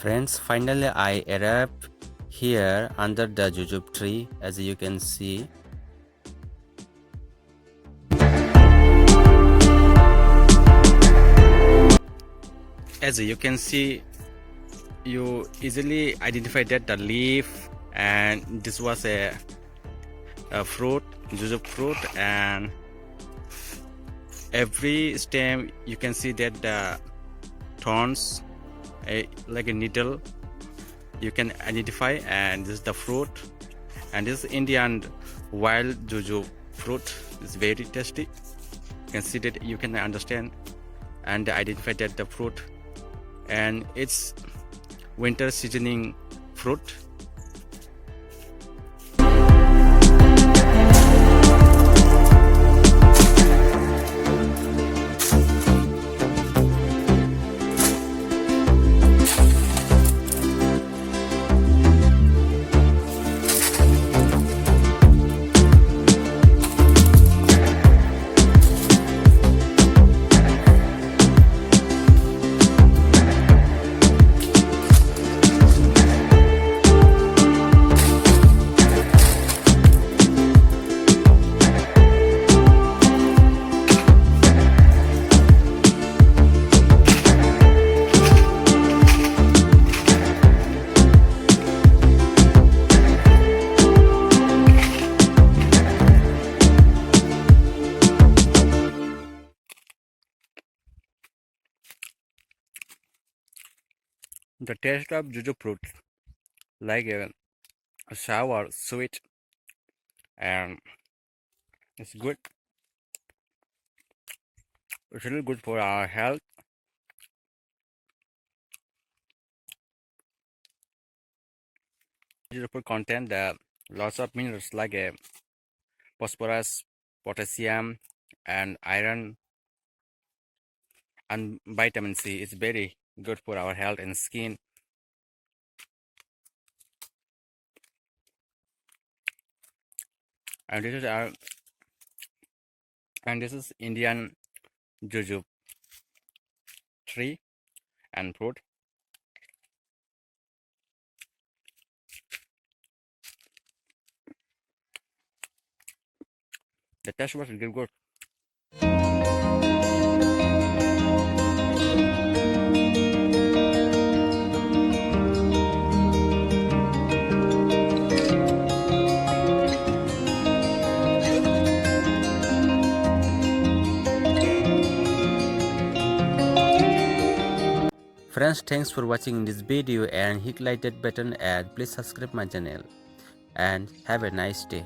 Friends, finally I arrived here under the Jujube tree, as you can see. As you can see, you easily identify that the leaf, and this was a fruit, Jujube fruit, and every stem you can see that the thorns like a needle you can identify, and this is the fruit, and this is Indian wild Jujube fruit. It's very tasty. You can see that, you can understand and identify that the fruit, and it's winter seasoning fruit. The taste of Jujube fruit, like a sour, sweet, and it's good. It's really good for our health. Jujube fruit contain the lots of minerals like a phosphorus, potassium, and iron, and vitamin C. It's very good for our health and skin. And this is Indian Jujube tree and fruit. The taste was really good. Friends, thanks for watching this video, and hit like that button, and please subscribe my channel, and have a nice day.